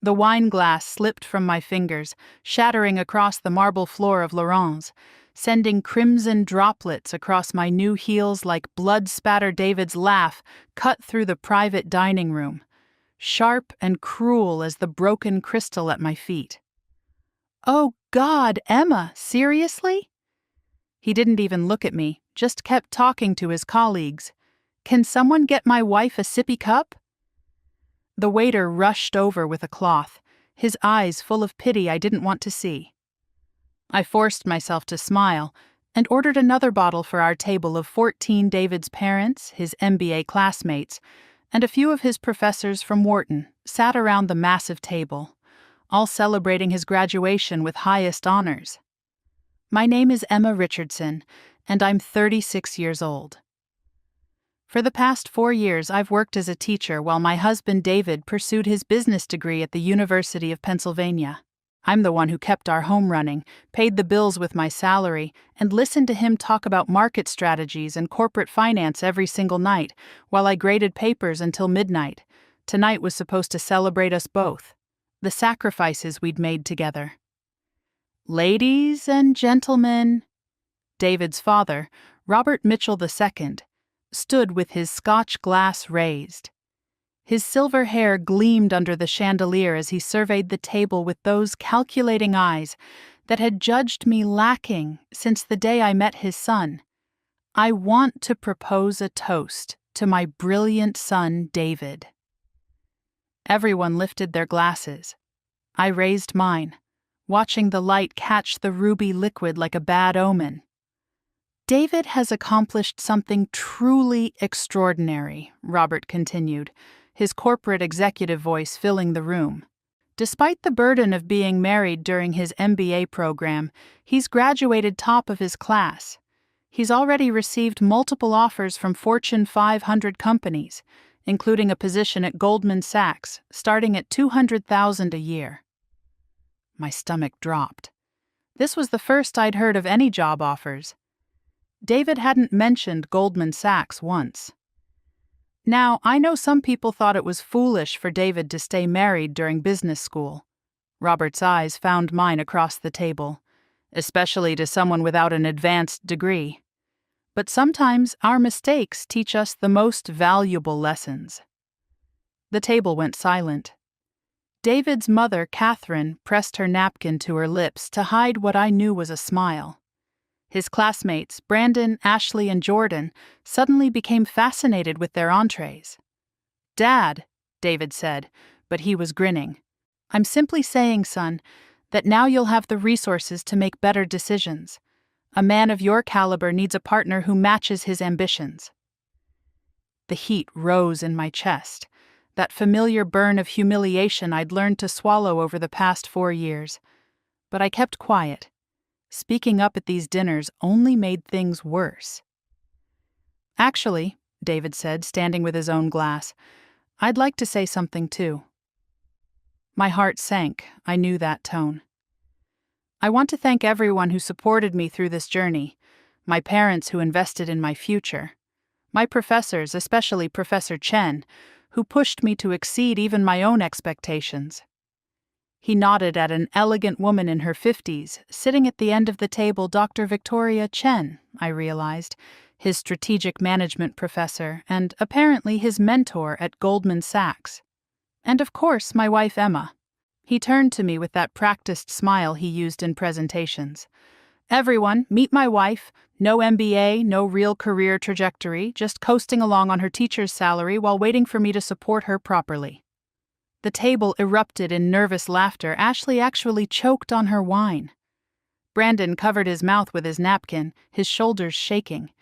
The wine glass slipped from my fingers, shattering across the marble floor of Laurent's, sending crimson droplets across my new heels like blood-spatter. David's laugh cut through the private dining room, sharp and cruel as the broken crystal at my feet. "Oh God, Emma, seriously?" He didn't even look at me, just kept talking to his colleagues. "Can someone get my wife a sippy cup?" The waiter rushed over with a cloth, his eyes full of pity I didn't want to see. I forced myself to smile and ordered another bottle for our table of 14 David's parents, his MBA classmates, and a few of his professors from Wharton sat around the massive table, all celebrating his graduation with highest honors. My name is Emma Richardson, and I'm 36 years old. For the past 4 years, I've worked as a teacher while my husband David pursued his business degree at the University of Pennsylvania. I'm the one who kept our home running, paid the bills with my salary, and listened to him talk about market strategies and corporate finance every single night while I graded papers until midnight. Tonight was supposed to celebrate us both, the sacrifices we'd made together. "Ladies and gentlemen," David's father, Robert Mitchell II, stood with his Scotch glass raised. His silver hair gleamed under the chandelier as he surveyed the table with those calculating eyes that had judged me lacking since the day I met his son. "I want to propose a toast to my brilliant son, David." Everyone lifted their glasses. I raised mine, watching the light catch the ruby liquid like a bad omen. "David has accomplished something truly extraordinary," Robert continued, his corporate executive voice filling the room. "Despite the burden of being married during his MBA program, he's graduated top of his class. He's already received multiple offers from Fortune 500 companies, including a position at Goldman Sachs, starting at $200,000 a year." My stomach dropped. This was the first I'd heard of any job offers. David hadn't mentioned Goldman Sachs once. Now, I know some people thought it was foolish for David to stay married during business school. Robert's eyes found mine across the table, especially to someone without an advanced degree. But sometimes our mistakes teach us the most valuable lessons. The table went silent. David's mother, Catherine, pressed her napkin to her lips to hide what I knew was a smile. His classmates, Brandon, Ashley, and Jordan, suddenly became fascinated with their entrees. "Dad," David said, but he was grinning. "I'm simply saying, son, that now you'll have the resources to make better decisions. A man of your caliber needs a partner who matches his ambitions." The heat rose in my chest, that familiar burn of humiliation I'd learned to swallow over the past 4 years. But I kept quiet. Speaking up at these dinners only made things worse. "Actually," David said, standing with his own glass, "I'd like to say something too." My heart sank. I knew that tone. "I want to thank everyone who supported me through this journey, my parents who invested in my future, my professors, especially Professor Chen, who pushed me to exceed even my own expectations." He nodded at an elegant woman in her 50s, sitting at the end of the table, Dr. Victoria Chen, I realized, his strategic management professor and apparently his mentor at Goldman Sachs. And of course, my wife Emma. He turned to me with that practiced smile he used in presentations. "Everyone, meet my wife. No MBA, no real career trajectory, just coasting along on her teacher's salary while waiting for me to support her properly." The table erupted in nervous laughter. Ashley actually choked on her wine. Brandon covered his mouth with his napkin, his shoulders shaking.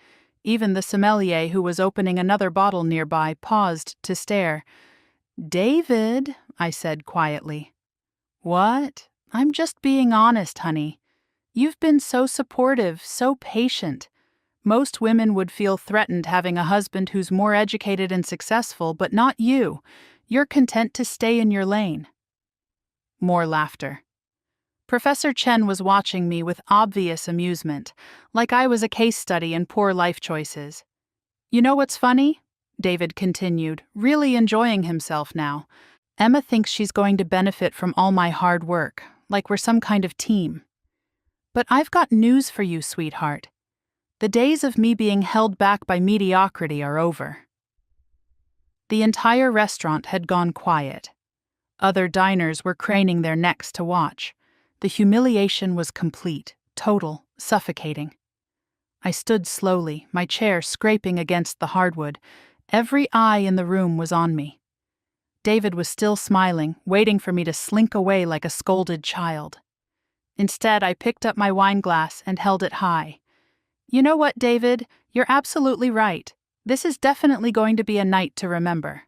Even the sommelier, who was opening another bottle nearby, paused to stare. "David," I said quietly. "What? I'm just being honest, honey. You've been so supportive, so patient. Most women would feel threatened having a husband who's more educated and successful, but not you. You're content to stay in your lane." More laughter. Professor Chen was watching me with obvious amusement, like I was a case study in poor life choices. "You know what's funny?" David continued, really enjoying himself now. Emma thinks she's going to benefit from all my hard work, like we're some kind of team. But I've got news for you, sweetheart. The days of me being held back by mediocrity are over. The entire restaurant had gone quiet. Other diners were craning their necks to watch. The humiliation was complete, total, suffocating. I stood slowly, my chair scraping against the hardwood. Every eye in the room was on me. David was still smiling, waiting for me to slink away like a scolded child. Instead, I picked up my wine glass and held it high. You know what, David? You're absolutely right. This is definitely going to be a night to remember.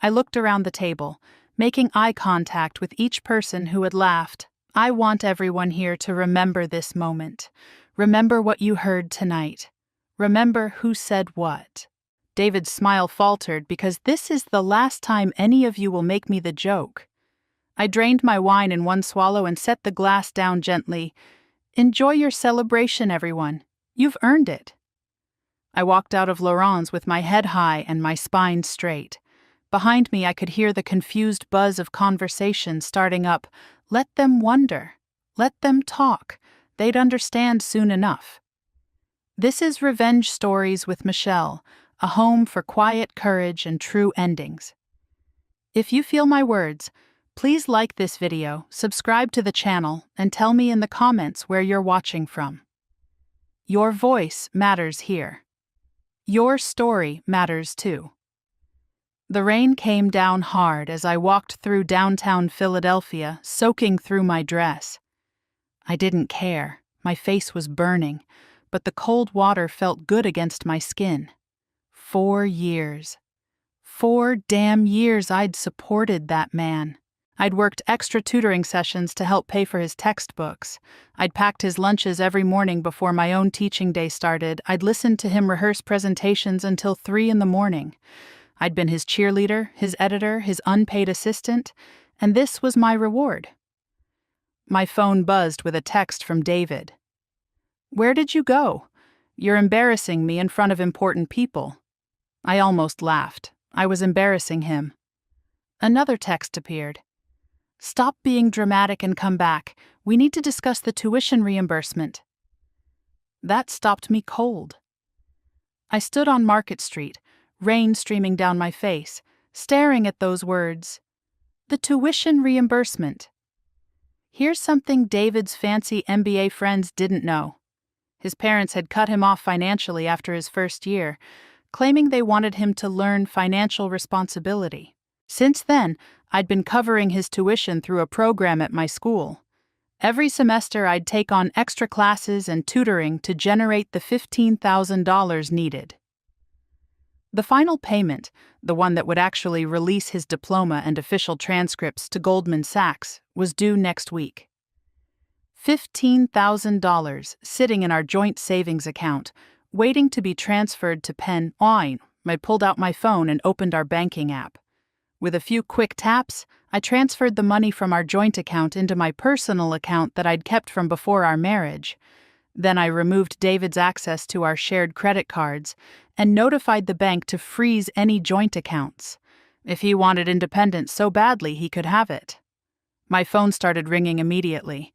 I looked around the table, making eye contact with each person who had laughed. I want everyone here to remember this moment. Remember what you heard tonight. Remember who said what. David's smile faltered because this is the last time any of you will make me the joke. I drained my wine in one swallow and set the glass down gently. Enjoy your celebration, everyone. You've earned it. I walked out of Laurent's with my head high and my spine straight. Behind me, I could hear the confused buzz of conversation starting up. Let them wonder. Let them talk. They'd understand soon enough. This is Revenge Stories with Michelle, a home for quiet courage and true endings. If you feel my words, please like this video, subscribe to the channel, and tell me in the comments where you're watching from. Your voice matters here. Your story matters too. The rain came down hard as I walked through downtown Philadelphia, soaking through my dress. I didn't care. My face was burning, but the cold water felt good against my skin. 4 years. 4 damn years I'd supported that man. I'd worked extra tutoring sessions to help pay for his textbooks. I'd packed his lunches every morning before my own teaching day started. I'd listened to him rehearse presentations until 3 a.m. I'd been his cheerleader, his editor, his unpaid assistant, and this was my reward. My phone buzzed with a text from David. "Where did you go? You're embarrassing me in front of important people." I almost laughed. I was embarrassing him. Another text appeared. "Stop being dramatic and come back. We need to discuss the tuition reimbursement." That stopped me cold. I stood on Market Street, rain streaming down my face, staring at those words. The tuition reimbursement. Here's something David's fancy MBA friends didn't know. His parents had cut him off financially after his first year, claiming they wanted him to learn financial responsibility. Since then, I'd been covering his tuition through a program at my school. Every semester, I'd take on extra classes and tutoring to generate the $15,000 needed. The final payment, the one that would actually release his diploma and official transcripts to Goldman Sachs, was due next week. $15,000 sitting in our joint savings account, waiting to be transferred to Penn. I pulled out my phone and opened our banking app. With a few quick taps, I transferred the money from our joint account into my personal account that I'd kept from before our marriage. Then I removed David's access to our shared credit cards and notified the bank to freeze any joint accounts. If he wanted independence so badly, he could have it. My phone started ringing immediately.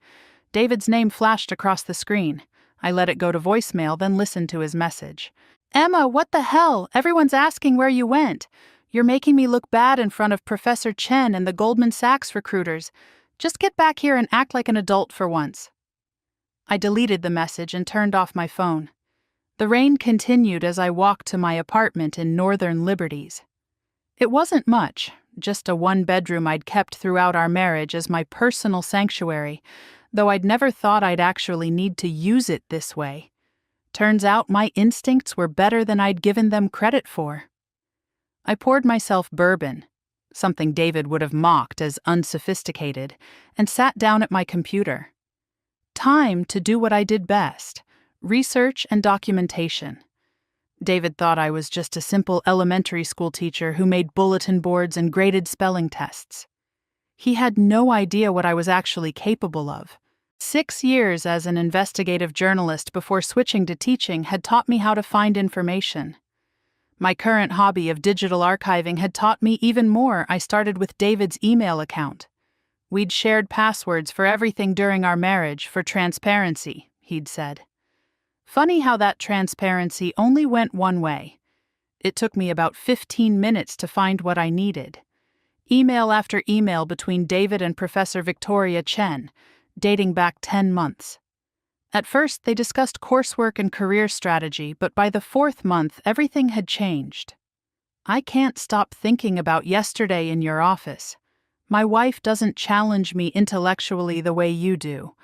David's name flashed across the screen. I let it go to voicemail, then listened to his message. "Emma, what the hell? Everyone's asking where you went. You're making me look bad in front of Professor Chen and the Goldman Sachs recruiters. Just get back here and act like an adult for once." I deleted the message and turned off my phone. The rain continued as I walked to my apartment in Northern Liberties. It wasn't much, just a 1-bedroom I'd kept throughout our marriage as my personal sanctuary, though I'd never thought I'd actually need to use it this way. Turns out my instincts were better than I'd given them credit for. I poured myself bourbon, something David would have mocked as unsophisticated, and sat down at my computer. Time to do what I did best, research and documentation. David thought I was just a simple elementary school teacher who made bulletin boards and graded spelling tests. He had no idea what I was actually capable of. 6 years as an investigative journalist before switching to teaching had taught me how to find information. My current hobby of digital archiving had taught me even more. I started with David's email account. We'd shared passwords for everything during our marriage for transparency, he'd said. Funny how that transparency only went one way. It took me about 15 minutes to find what I needed. Email after email between David and Professor Victoria Chen, dating back 10 months. At first, they discussed coursework and career strategy, but by the 4th month, everything had changed. I can't stop thinking about yesterday in your office. My wife doesn't challenge me intellectually the way you do.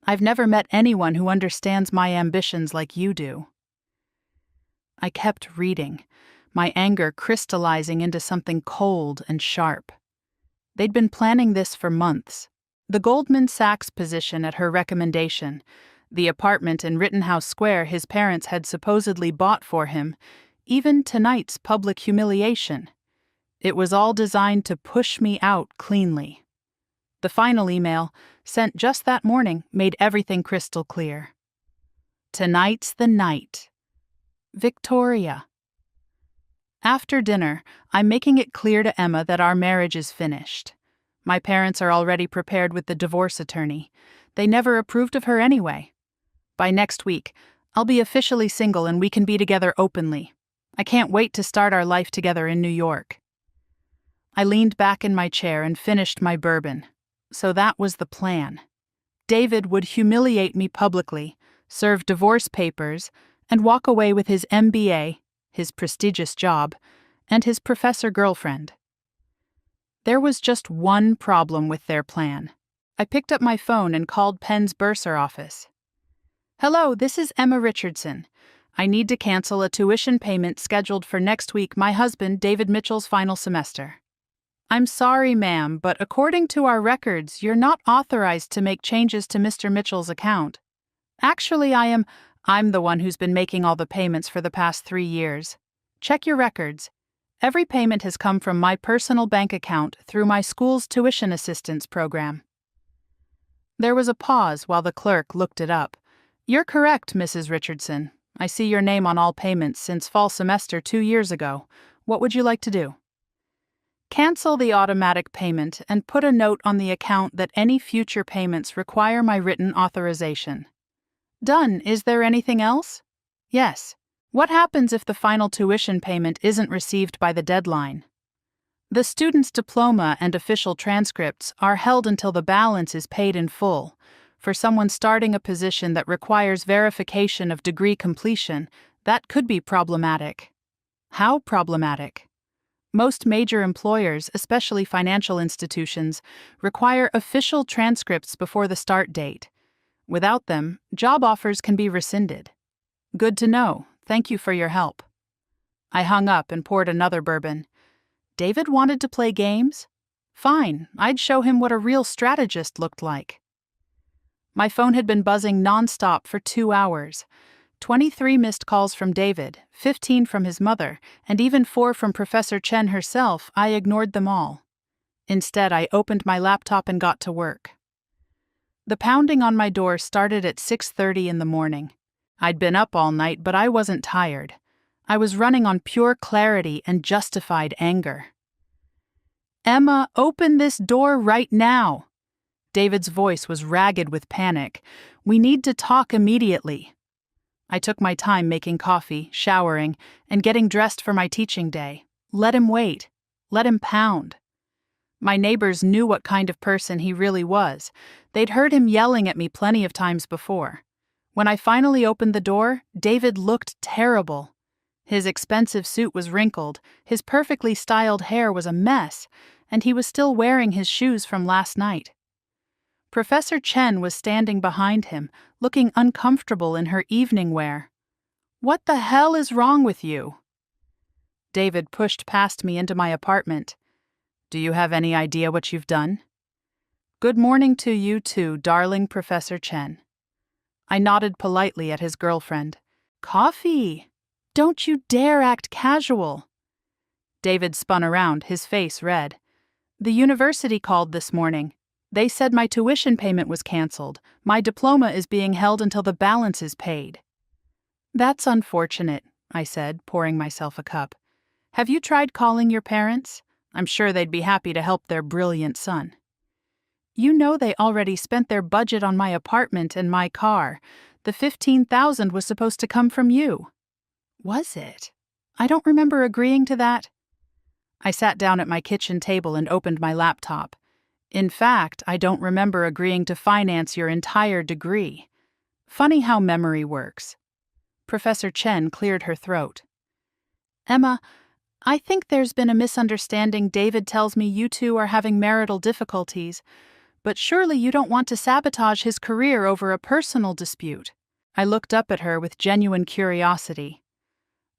I've never met anyone who understands my ambitions like you do. I kept reading, my anger crystallizing into something cold and sharp. They'd been planning this for months. The Goldman Sachs position at her recommendation, the apartment in Rittenhouse Square his parents had supposedly bought for him, even tonight's public humiliation. It was all designed to push me out cleanly. The final email, sent just that morning, made everything crystal clear. Tonight's the night. Victoria. After dinner, I'm making it clear to Emma that our marriage is finished. My parents are already prepared with the divorce attorney. They never approved of her anyway. By next week, I'll be officially single and we can be together openly. I can't wait to start our life together in New York. I leaned back in my chair and finished my bourbon. So that was the plan. David would humiliate me publicly, serve divorce papers, and walk away with his MBA, his prestigious job, and his professor girlfriend. There was just one problem with their plan. I picked up my phone and called Penn's bursar office. Hello, this is Emma Richardson. I need to cancel a tuition payment scheduled for next week, my husband, David Mitchell's final semester. I'm sorry, ma'am, but according to our records, you're not authorized to make changes to Mr. Mitchell's account. Actually, I'm the one who's been making all the payments for the past 3 years. Check your records. Every payment has come from my personal bank account through my school's tuition assistance program. There was a pause while the clerk looked it up. You're correct, Mrs. Richardson. I see your name on all payments since fall semester 2 years ago. What would you like to do? Cancel the automatic payment and put a note on the account that any future payments require my written authorization. Done. Is there anything else? Yes. What happens if the final tuition payment isn't received by the deadline? The student's diploma and official transcripts are held until the balance is paid in full. For someone starting a position that requires verification of degree completion, that could be problematic. How problematic? Most major employers, especially financial institutions, require official transcripts before the start date. Without them, job offers can be rescinded. Good to know. Thank you for your help. I hung up and poured another bourbon. David wanted to play games? Fine, I'd show him what a real strategist looked like. My phone had been buzzing nonstop for 2 hours. 23 missed calls from David, 15 from his mother, and even 4 from Professor Chen herself. I ignored them all. Instead, I opened my laptop and got to work. The pounding on my door started at 6:30 in the morning. I'd been up all night, but I wasn't tired. I was running on pure clarity and justified anger. Emma, open this door right now. David's voice was ragged with panic. We need to talk immediately. I took my time making coffee, showering, and getting dressed for my teaching day. Let him wait. Let him pound. My neighbors knew what kind of person he really was. They'd heard him yelling at me plenty of times before. When I finally opened the door, David looked terrible. His expensive suit was wrinkled, his perfectly styled hair was a mess, and he was still wearing his shoes from last night. Professor Chen was standing behind him, looking uncomfortable in her evening wear. What the hell is wrong with you? David pushed past me into my apartment. Do you have any idea what you've done? Good morning to you too, darling Professor Chen. I nodded politely at his girlfriend. Coffee! Don't you dare act casual. David spun around, his face red. The university called this morning. They said my tuition payment was canceled. My diploma is being held until the balance is paid. That's unfortunate, I said, pouring myself a cup. Have you tried calling your parents? I'm sure they'd be happy to help their brilliant son. You know they already spent their budget on my apartment and my car. The $15,000 was supposed to come from you. Was it? I don't remember agreeing to that. I sat down at my kitchen table and opened my laptop. In fact, I don't remember agreeing to finance your entire degree. Funny how memory works. Professor Chen cleared her throat. Emma, I think there's been a misunderstanding. David tells me you two are having marital difficulties, but surely you don't want to sabotage his career over a personal dispute. I looked up at her with genuine curiosity.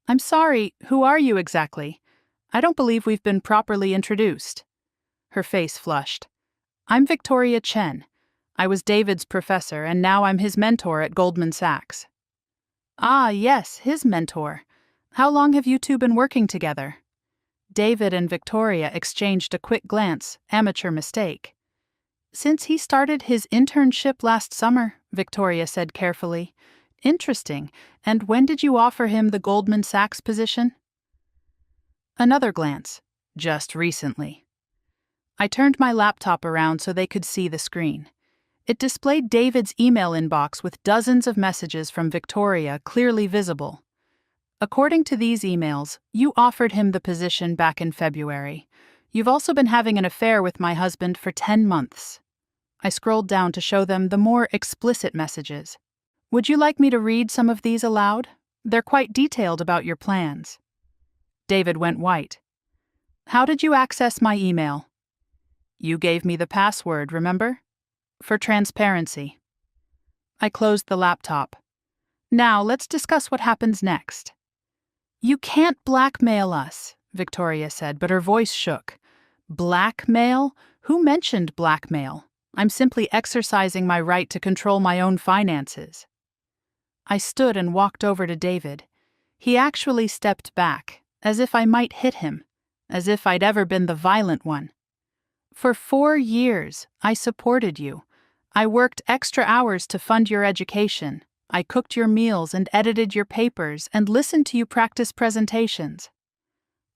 I'm sorry, who are you exactly? I don't believe we've been properly introduced. Her face flushed. I'm Victoria Chen. I was David's professor, and now I'm his mentor at Goldman Sachs. Ah, yes, his mentor. How long have you two been working together? David and Victoria exchanged a quick glance, amateur mistake. Since he started his internship last summer, Victoria said carefully. Interesting. And when did you offer him the Goldman Sachs position? Another glance. Just recently. I turned my laptop around so they could see the screen. It displayed David's email inbox with dozens of messages from Victoria clearly visible. According to these emails, you offered him the position back in February. You've also been having an affair with my husband for 10 months. I scrolled down to show them the more explicit messages. Would you like me to read some of these aloud? They're quite detailed about your plans. David went white. How did you access my email? You gave me the password, remember? For transparency. I closed the laptop. Now let's discuss what happens next. You can't blackmail us, Victoria said, but her voice shook. Blackmail? Who mentioned blackmail? I'm simply exercising my right to control my own finances. I stood and walked over to David. He actually stepped back, as if I might hit him, as if I'd ever been the violent one. For 4 years, I supported you. I worked extra hours to fund your education. I cooked your meals and edited your papers and listened to you practice presentations.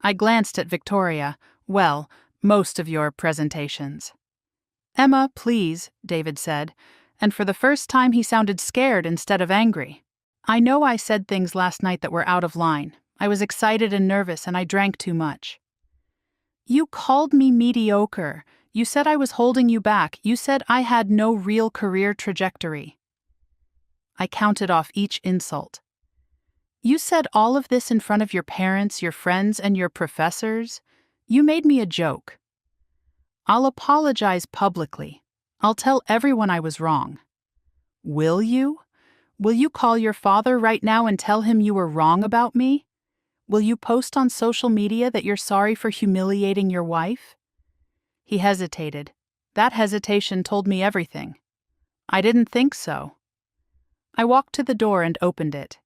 I glanced at Victoria. Well, most of your presentations. Emma, please, David said, and for the first time he sounded scared instead of angry. I know I said things last night that were out of line. I was excited and nervous and I drank too much. You called me mediocre. You said I was holding you back. You said I had no real career trajectory. I counted off each insult. You said all of this in front of your parents, your friends, and your professors. You made me a joke. I'll apologize publicly. I'll tell everyone I was wrong. Will you? Will you call your father right now and tell him you were wrong about me? Will you post on social media that you're sorry for humiliating your wife? He hesitated. That hesitation told me everything. I didn't think so. I walked to the door and opened it.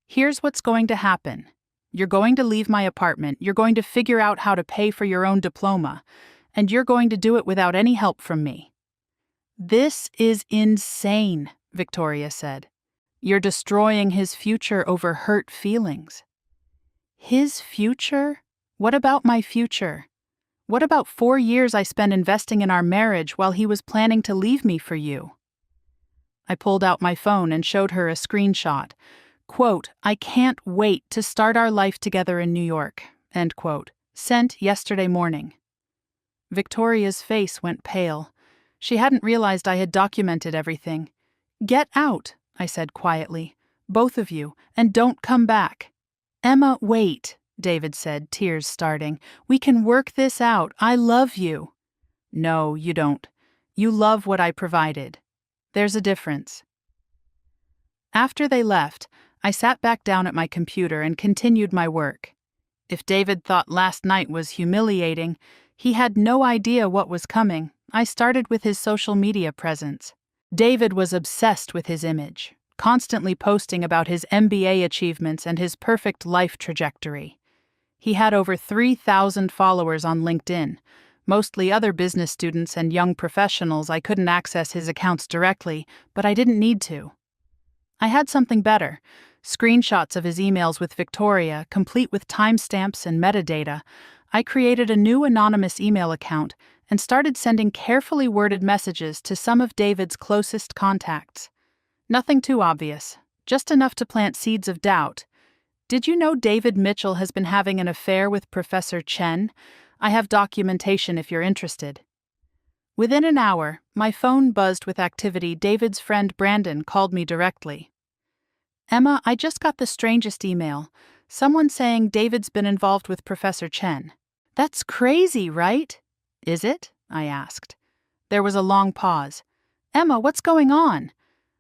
Here's what's going to happen. You're going to leave my apartment, you're going to figure out how to pay for your own diploma, and you're going to do it without any help from me. This is insane, Victoria said. You're destroying his future over hurt feelings. His future? What about my future? What about 4 years I spent investing in our marriage while he was planning to leave me for you? I pulled out my phone and showed her a screenshot. Quote, I can't wait to start our life together in New York. End quote. Sent yesterday morning. Victoria's face went pale. She hadn't realized I had documented everything. Get out, I said quietly. Both of you, and don't come back. Emma, wait, David said, tears starting. We can work this out. I love you. No, you don't. You love what I provided. There's a difference. After they left, I sat back down at my computer and continued my work. If David thought last night was humiliating, he had no idea what was coming. I started with his social media presence. David was obsessed with his image, constantly posting about his MBA achievements and his perfect life trajectory. He had over 3,000 followers on LinkedIn, mostly other business students and young professionals. I couldn't access his accounts directly, but I didn't need to. I had something better, screenshots of his emails with Victoria, complete with timestamps and metadata, I created a new anonymous email account and started sending carefully worded messages to some of David's closest contacts. Nothing too obvious, just enough to plant seeds of doubt. Did you know David Mitchell has been having an affair with Professor Chen? I have documentation if you're interested. Within an hour, my phone buzzed with activity. David's friend Brandon called me directly. Emma, I just got the strangest email. Someone saying David's been involved with Professor Chen. That's crazy, right? Is it? I asked. There was a long pause. Emma, what's going on?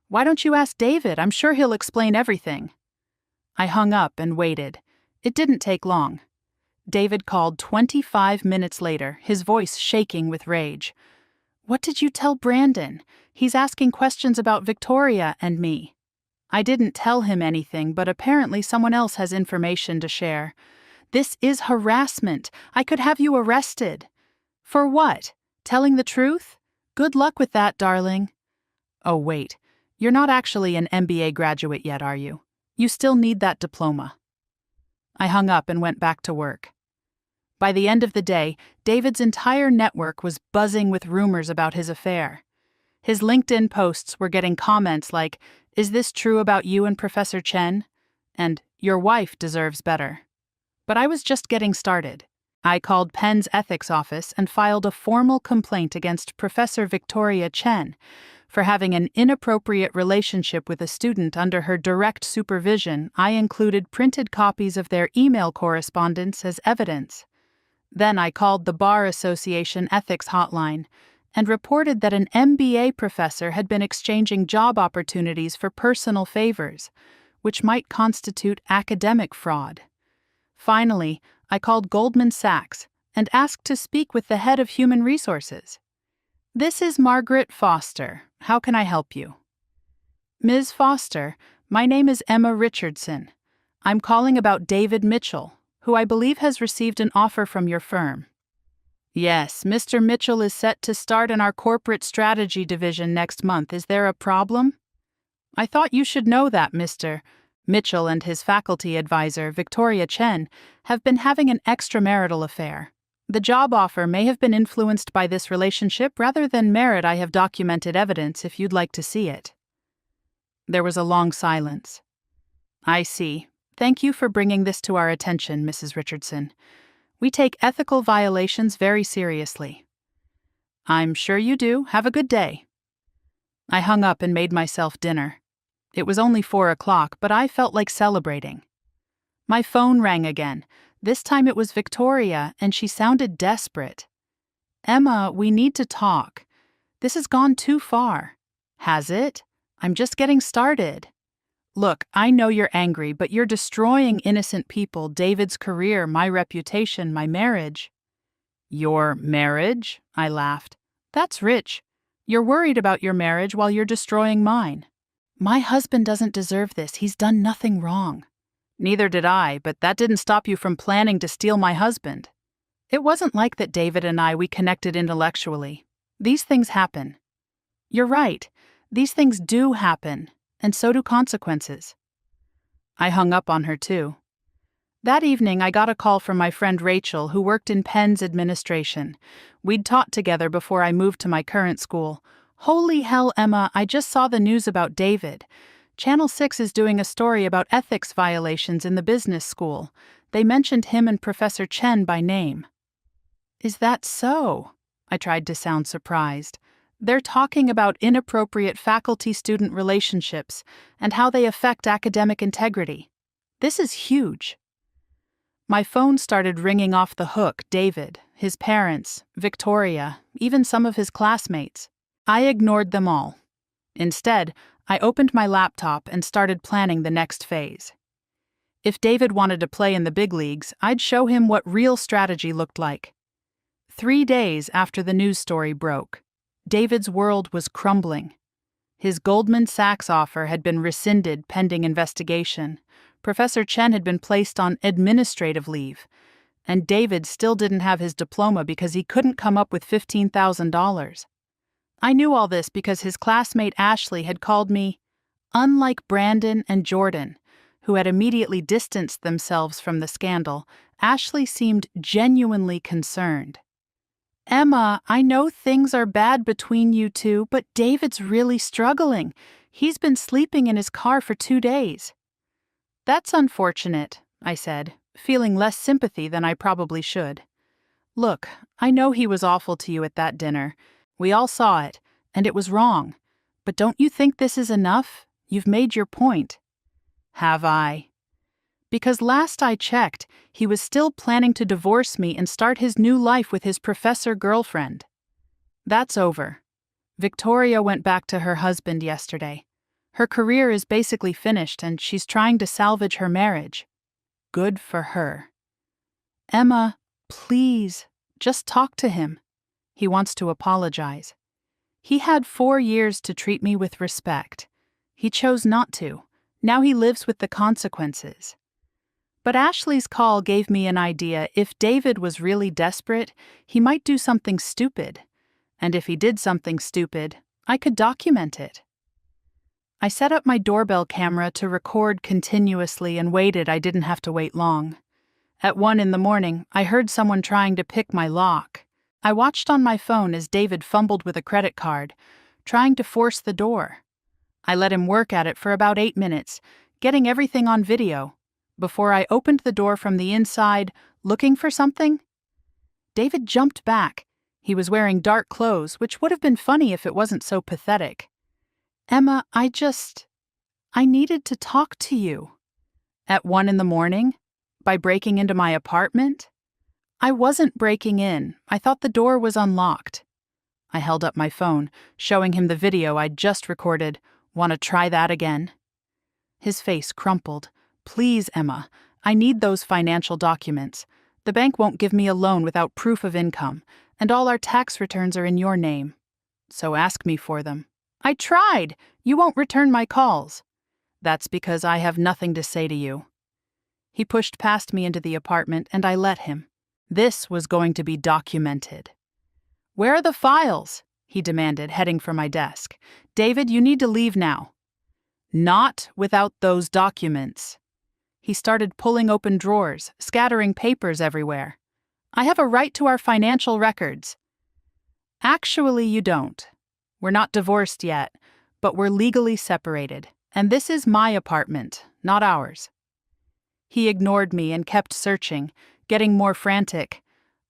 Why don't you ask David? I'm sure he'll explain everything. I hung up and waited. It didn't take long. David called 25 minutes later, his voice shaking with rage. What did you tell Brandon? He's asking questions about Victoria and me. I didn't tell him anything, but apparently someone else has information to share. This is harassment. I could have you arrested. For what? Telling the truth? Good luck with that, darling. Oh, wait. You're not actually an MBA graduate yet, are you? You still need that diploma. I hung up and went back to work. By the end of the day, David's entire network was buzzing with rumors about his affair. His LinkedIn posts were getting comments like, "Is this true about you and Professor Chen?" and "Your wife deserves better." But I was just getting started. I called Penn's ethics office and filed a formal complaint against Professor Victoria Chen for having an inappropriate relationship with a student under her direct supervision. I included printed copies of their email correspondence as evidence. Then I called the Bar Association ethics hotline and reported that an MBA professor had been exchanging job opportunities for personal favors, which might constitute academic fraud. Finally, I called Goldman Sachs and asked to speak with the head of human resources. This is Margaret Foster. How can I help you? Ms. Foster, my name is Emma Richardson. I'm calling about David Mitchell, who I believe has received an offer from your firm. Yes, Mr. Mitchell is set to start in our corporate strategy division next month. Is there a problem? I thought you should know that, Mr. Mitchell and his faculty advisor, Victoria Chen, have been having an extramarital affair. The job offer may have been influenced by this relationship rather than merit. I have documented evidence if you'd like to see it. There was a long silence. I see. Thank you for bringing this to our attention, Mrs. Richardson. We take ethical violations very seriously. I'm sure you do. Have a good day. I hung up and made myself dinner. It was only 4 o'clock, but I felt like celebrating. My phone rang again. This time it was Victoria, and she sounded desperate. Emma, we need to talk. This has gone too far. Has it? I'm just getting started. Look, I know you're angry, but you're destroying innocent people, David's career, my reputation, my marriage. Your marriage? I laughed. That's rich. You're worried about your marriage while you're destroying mine. My husband doesn't deserve this. He's done nothing wrong. Neither did I, but that didn't stop you from planning to steal my husband. It wasn't like that David and we connected intellectually. These things happen. You're right. These things do happen, and so do consequences. I hung up on her too. That evening, I got a call from my friend Rachel, who worked in Penn's administration. We'd taught together before I moved to my current school. Holy hell, Emma, I just saw the news about David. Channel 6 is doing a story about ethics violations in the business school. They mentioned him and Professor Chen by name. Is that so? I tried to sound surprised. They're talking about inappropriate faculty-student relationships and how they affect academic integrity. This is huge. My phone started ringing off the hook. David, his parents, Victoria, even some of his classmates. I ignored them all. Instead, I opened my laptop and started planning the next phase. If David wanted to play in the big leagues, I'd show him what real strategy looked like. 3 days after the news story broke, David's world was crumbling. His Goldman Sachs offer had been rescinded pending investigation. Professor Chen had been placed on administrative leave, and David still didn't have his diploma because he couldn't come up with $15,000. I knew all this because his classmate Ashley had called me unlike Brandon and Jordan, who had immediately distanced themselves from the scandal, Ashley seemed genuinely concerned. "Emma, I know things are bad between you two, but David's really struggling. He's been sleeping in his car for 2 days." "That's unfortunate," I said, feeling less sympathy than I probably should. "Look, I know he was awful to you at that dinner. We all saw it, and it was wrong. But don't you think this is enough? You've made your point." "Have I?" "Because last I checked, he was still planning to divorce me and start his new life with his professor girlfriend." "That's over. Victoria went back to her husband yesterday. Her career is basically finished and she's trying to salvage her marriage. Good for her." "Emma, please, just talk to him. He wants to apologize. He had 4 years to treat me with respect. He chose not to. Now he lives with the consequences." But Ashley's call gave me an idea. If David was really desperate, he might do something stupid. And if he did something stupid, I could document it. I set up my doorbell camera to record continuously and waited. I didn't have to wait long. At 1 a.m, I heard someone trying to pick my lock. I watched on my phone as David fumbled with a credit card, trying to force the door. I let him work at it for about 8 minutes, getting everything on video, before I opened the door from the inside, looking for something. David jumped back. He was wearing dark clothes, which would have been funny if it wasn't so pathetic. "Emma, I needed to talk to you." At 1 a.m? By breaking into my apartment? I wasn't breaking in. I thought the door was unlocked. I held up my phone, showing him the video I'd just recorded. "Want to try that again?" His face crumpled. "Please, Emma, I need those financial documents. The bank won't give me a loan without proof of income, and all our tax returns are in your name. So ask me for them." "I tried. You won't return my calls." "That's because I have nothing to say to you." He pushed past me into the apartment, and I let him. This was going to be documented. "Where are the files?" he demanded, heading for my desk. "David, you need to leave now." "Not without those documents." He started pulling open drawers, scattering papers everywhere. "I have a right to our financial records." "Actually, you don't. We're not divorced yet, but we're legally separated, and this is my apartment, not ours." He ignored me and kept searching, getting more frantic.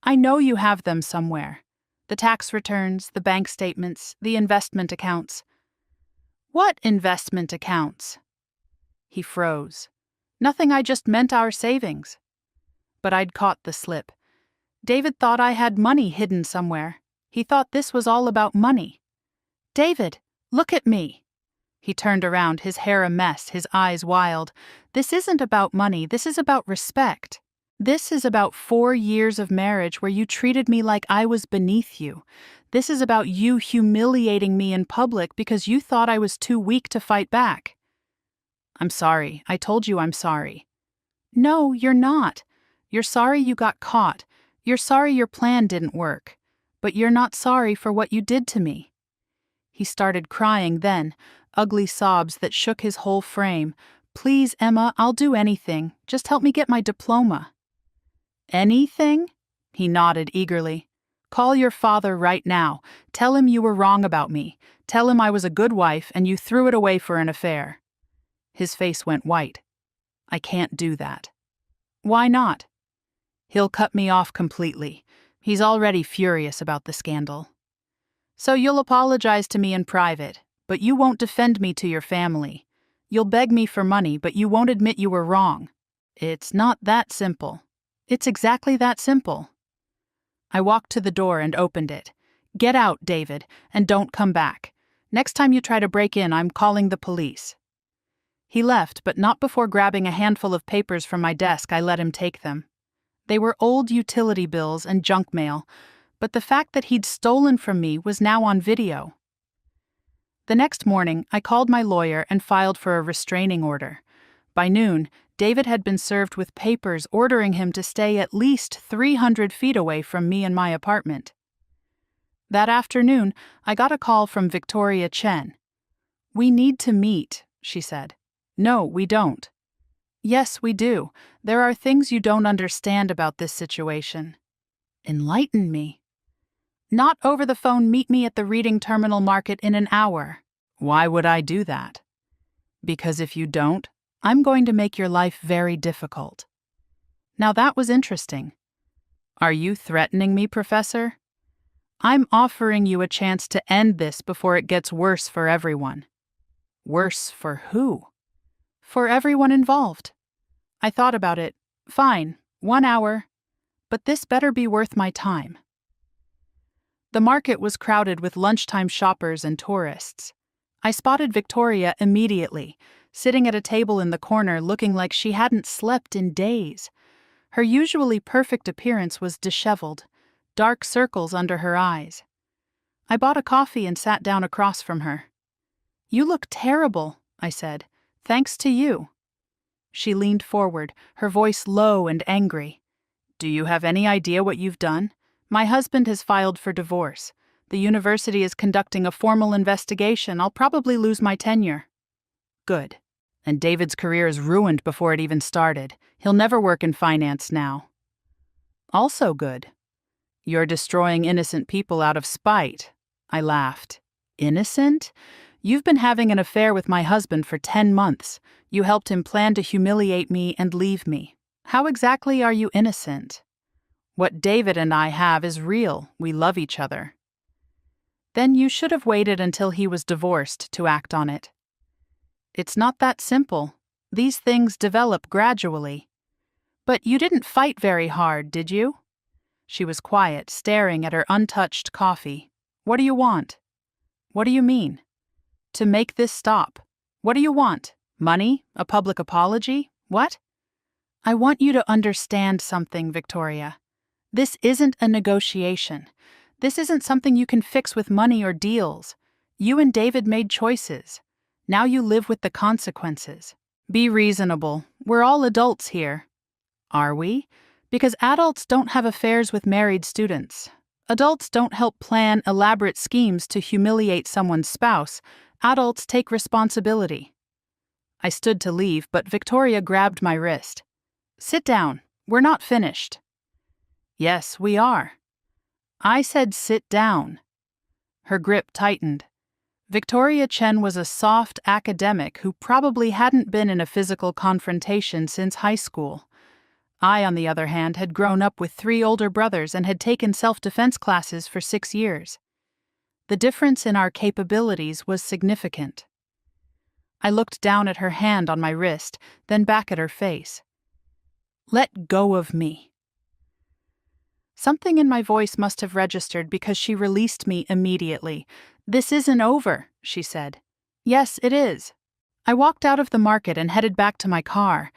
"I know you have them somewhere. The tax returns, the bank statements, the investment accounts." "What investment accounts?" He froze. "Nothing, I just meant our savings." But I'd caught the slip. David thought I had money hidden somewhere. He thought this was all about money. "David, look at me." He turned around, his hair a mess, his eyes wild. "This isn't about money, this is about respect. This is about 4 years of marriage where you treated me like I was beneath you. This is about you humiliating me in public because you thought I was too weak to fight back." "I'm sorry. I told you I'm sorry." "No, you're not. You're sorry you got caught. You're sorry your plan didn't work. But you're not sorry for what you did to me." He started crying then, ugly sobs that shook his whole frame. "Please, Emma, I'll do anything. Just help me get my diploma." "Anything?" He nodded eagerly. "Call your father right now. Tell him you were wrong about me. Tell him I was a good wife and you threw it away for an affair." His face went white. "I can't do that." "Why not?" "He'll cut me off completely. He's already furious about the scandal." "So you'll apologize to me in private, but you won't defend me to your family. You'll beg me for money, but you won't admit you were wrong. It's not that simple." "It's exactly that simple." I walked to the door and opened it. "Get out, David, and don't come back. Next time you try to break in, I'm calling the police." He left, but not before grabbing a handful of papers from my desk. I let him take them. They were old utility bills and junk mail, but the fact that he'd stolen from me was now on video. The next morning, I called my lawyer and filed for a restraining order. By noon, David had been served with papers ordering him to stay at least 300 feet away from me and my apartment. That afternoon, I got a call from Victoria Chen. "We need to meet," she said. "No, we don't." Yes, we do. There are things you don't understand about this situation. Enlighten me. Not over the phone. Meet me at the reading terminal market in an hour. Why would I do that? Because if you don't, I'm going to make your life very difficult. Now that was interesting. Are you threatening me, Professor? I'm offering you a chance to end this before it gets worse for everyone. Worse for who? For everyone involved. I thought about it. Fine, 1 hour. But this better be worth my time. The market was crowded with lunchtime shoppers and tourists. I spotted Victoria immediately, sitting at a table in the corner looking like she hadn't slept in days. Her usually perfect appearance was disheveled, dark circles under her eyes. I bought a coffee and sat down across from her. "You look terrible," I said. "Thanks to you." She leaned forward, her voice low and angry. "Do you have any idea what you've done? My husband has filed for divorce. The university is conducting a formal investigation. I'll probably lose my tenure." "Good. And David's career is ruined before it even started. He'll never work in finance now." "Also good. You're destroying innocent people out of spite." I laughed. "Innocent? You've been having an affair with my husband for 10 months. You helped him plan to humiliate me and leave me. How exactly are you innocent? What David and I have is real. We love each other." "Then you should have waited until he was divorced to act on it." "It's not that simple. These things develop gradually." "But you didn't fight very hard, did you?" She was quiet, staring at her untouched coffee. "What do you want?" "What do you mean?" "To make this stop. What do you want? Money? A public apology? What?" "I want you to understand something, Victoria. This isn't a negotiation. This isn't something you can fix with money or deals. You and David made choices. Now you live with the consequences. Be reasonable. We're all adults here." "Are we? Because adults don't have affairs with married students. Adults don't help plan elaborate schemes to humiliate someone's spouse. Adults take responsibility." I stood to leave, but Victoria grabbed my wrist. "Sit down. We're not finished." "Yes, we are." I said sit down. Her grip tightened. Victoria Chen was a soft academic who probably hadn't been in a physical confrontation since high school. I, on the other hand, had grown up with 3 older brothers and had taken self-defense classes for 6 years. The difference in our capabilities was significant. I looked down at her hand on my wrist, then back at her face. "Let go of me." Something in my voice must have registered because she released me immediately. "This isn't over," she said. "Yes, it is." I walked out of the market and headed back to my car,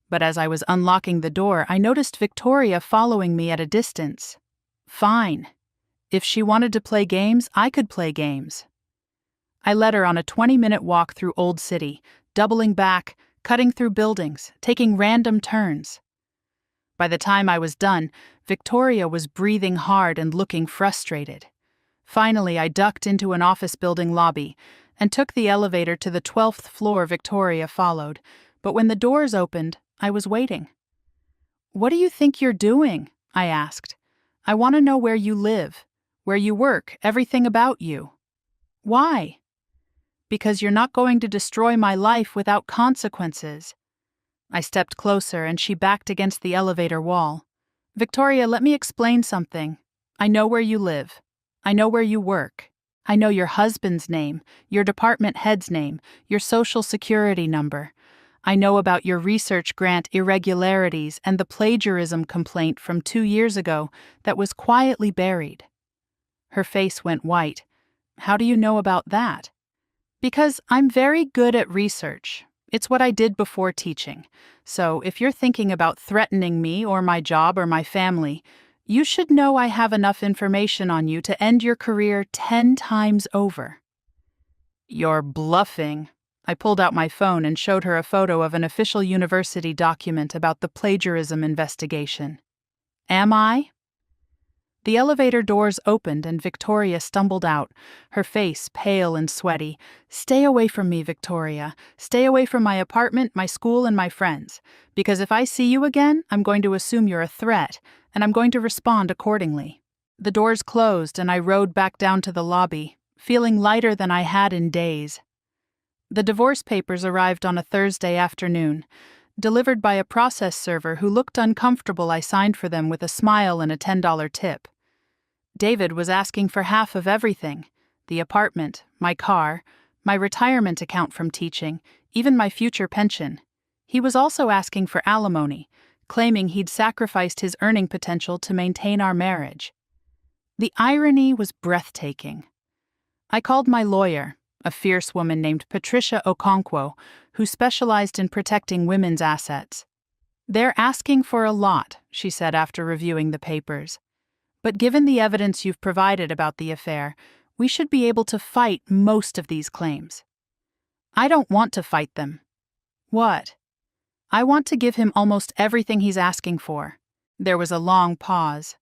but as I was unlocking the door, I noticed Victoria following me at a distance. Fine. If she wanted to play games, I could play games. I led her on a 20-minute walk through Old City, doubling back, cutting through buildings, taking random turns. By the time I was done, Victoria was breathing hard and looking frustrated. Finally, I ducked into an office building lobby and took the elevator to the 12th floor. Victoria followed, but when the doors opened, I was waiting. "What do you think you're doing?" I asked. "I want to know where you live, where you work, everything about you." "Why?" "Because you're not going to destroy my life without consequences." I stepped closer and she backed against the elevator wall. "Victoria, let me explain something. I know where you live. I know where you work. I know your husband's name, your department head's name, your social security number. I know about your research grant irregularities and the plagiarism complaint from 2 years ago that was quietly buried." Her face went white. "How do you know about that?" "Because I'm very good at research. It's what I did before teaching. So if you're thinking about threatening me or my job or my family, you should know I have enough information on you to end your career 10 times over." "You're bluffing." I pulled out my phone and showed her a photo of an official university document about the plagiarism investigation. "Am I?" The elevator doors opened and Victoria stumbled out, her face pale and sweaty. "Stay away from me, Victoria. Stay away from my apartment, my school, and my friends. Because if I see you again, I'm going to assume you're a threat, and I'm going to respond accordingly." The doors closed and I rode back down to the lobby, feeling lighter than I had in days. The divorce papers arrived on a Thursday afternoon. Delivered by a process server who looked uncomfortable, I signed for them with a smile and a $10 tip. David was asking for half of everything: the apartment, my car, my retirement account from teaching, even my future pension. He was also asking for alimony, claiming he'd sacrificed his earning potential to maintain our marriage. The irony was breathtaking. I called my lawyer, a fierce woman named Patricia Okonkwo, who specialized in protecting women's assets. "They're asking for a lot," she said after reviewing the papers. "But given the evidence you've provided about the affair, we should be able to fight most of these claims." "I don't want to fight them." "What?" "I want to give him almost everything he's asking for." There was a long pause.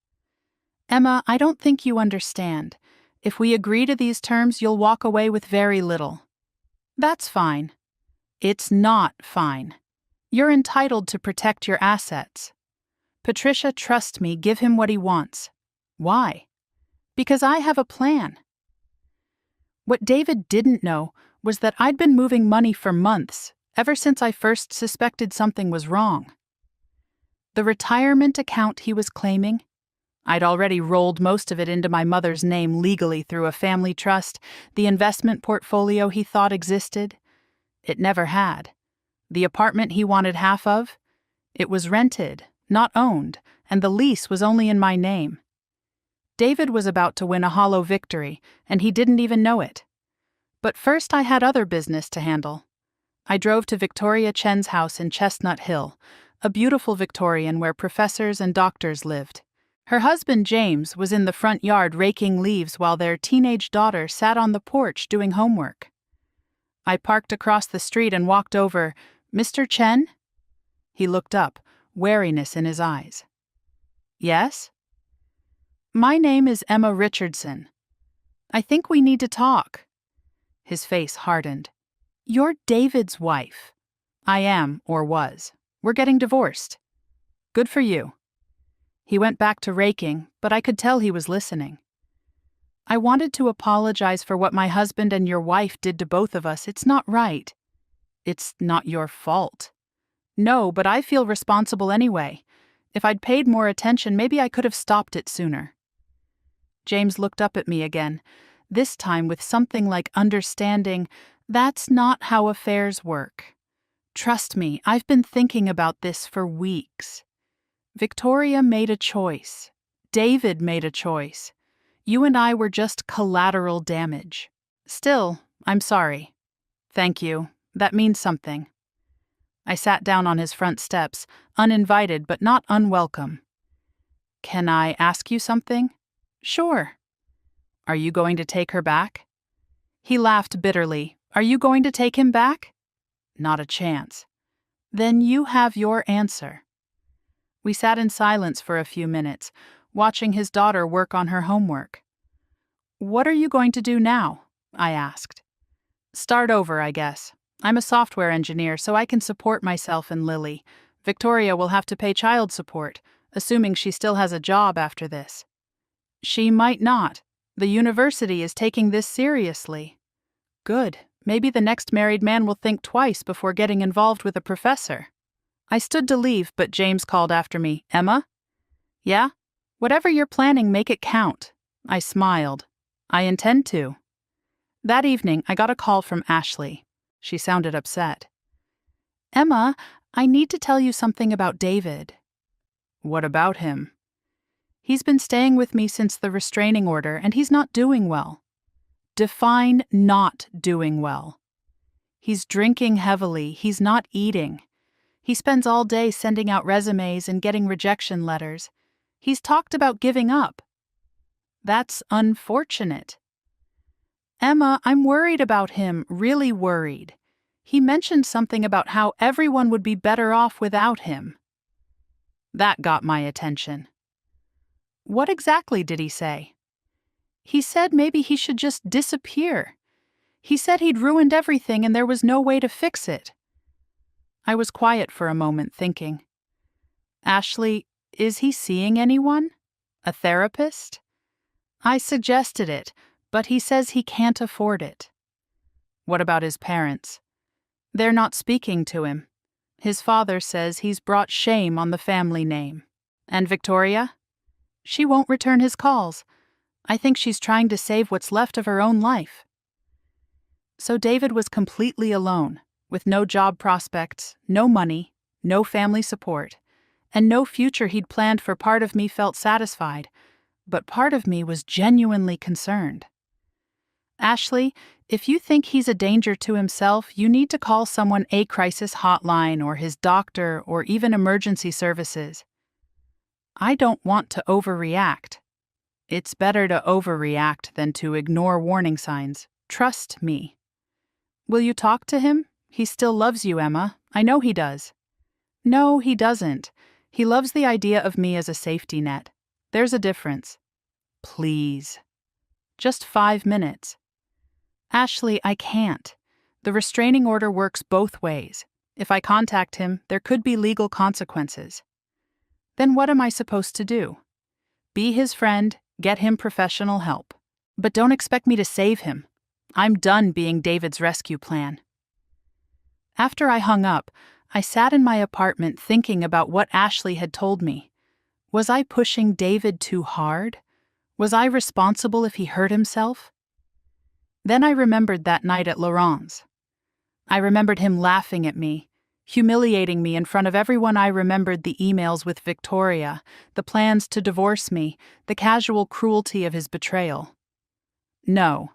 "Emma, I don't think you understand. If we agree to these terms, you'll walk away with very little." "That's fine." "It's not fine. You're entitled to protect your assets." "Patricia, trust me, give him what he wants." "Why?" "Because I have a plan." What David didn't know was that I'd been moving money for months, ever since I first suspected something was wrong. The retirement account he was claiming, I'd already rolled most of it into my mother's name legally through a family trust. The investment portfolio he thought existed, it never had. The apartment he wanted half of, it was rented, not owned, and the lease was only in my name. David was about to win a hollow victory, and he didn't even know it. But first I had other business to handle. I drove to Victoria Chen's house in Chestnut Hill, a beautiful Victorian where professors and doctors lived. Her husband, James, was in the front yard raking leaves while their teenage daughter sat on the porch doing homework. I parked across the street and walked over. "Mr. Chen?" He looked up, wariness in his eyes. "Yes?" "My name is Emma Richardson. I think we need to talk." His face hardened. "You're David's wife." "I am, or was. We're getting divorced." "Good for you." He went back to raking, but I could tell he was listening. "I wanted to apologize for what my husband and your wife did to both of us. It's not right." "It's not your fault." "No, but I feel responsible anyway. If I'd paid more attention, maybe I could have stopped it sooner." James looked up at me again, this time with something like understanding. "That's not how affairs work. Trust me, I've been thinking about this for weeks. Victoria made a choice. David made a choice. You and I were just collateral damage. Still, I'm sorry." "Thank you. That means something." I sat down on his front steps, uninvited but not unwelcome. "Can I ask you something?" "Sure." "Are you going to take her back?" He laughed bitterly. "Are you going to take him back?" "Not a chance." "Then you have your answer." We sat in silence for a few minutes, watching his daughter work on her homework. "What are you going to do now?" I asked. "Start over, I guess. I'm a software engineer, so I can support myself and Lily. Victoria will have to pay child support, assuming she still has a job after this." "She might not. The university is taking this seriously." "Good. Maybe the next married man will think twice before getting involved with a professor." I stood to leave, but James called after me. "Emma?" "Yeah?" "Whatever you're planning, make it count." I smiled. "I intend to." That evening, I got a call from Ashley. She sounded upset. "Emma, I need to tell you something about David." "What about him?" "He's been staying with me since the restraining order, and he's not doing well." Define not doing well. "He's drinking heavily. He's not eating. He spends all day sending out resumes and getting rejection letters. He's talked about giving up." "That's unfortunate." "Emma, I'm worried about him, really worried. He mentioned something about how everyone would be better off without him." That got my attention. What exactly did he say? He said maybe he should just disappear. He said he'd ruined everything and there was no way to fix it. I was quiet for a moment, thinking. Ashley, is he seeing anyone? A therapist? I suggested it, but he says he can't afford it. What about his parents? They're not speaking to him. His father says he's brought shame on the family name. And Victoria? She won't return his calls. I think she's trying to save what's left of her own life. So David was completely alone, with no job prospects, no money, no family support, and no future he'd planned for. Part of me felt satisfied, but part of me was genuinely concerned. Ashley, if you think he's a danger to himself, you need to call someone, a crisis hotline or his doctor or even emergency services. I don't want to overreact. It's better to overreact than to ignore warning signs. Trust me. Will you talk to him? He still loves you, Emma. I know he does. No, he doesn't. He loves the idea of me as a safety net. There's a difference. Please. Just 5 minutes. Ashley, I can't. The restraining order works both ways. If I contact him, there could be legal consequences. Then what am I supposed to do? Be his friend, get him professional help. But don't expect me to save him. I'm done being David's rescue plan. After I hung up, I sat in my apartment thinking about what Ashley had told me. Was I pushing David too hard? Was I responsible if he hurt himself? Then I remembered that night at Laurent's. I remembered him laughing at me, humiliating me in front of everyone. I remembered the emails with Victoria, the plans to divorce me, the casual cruelty of his betrayal. No,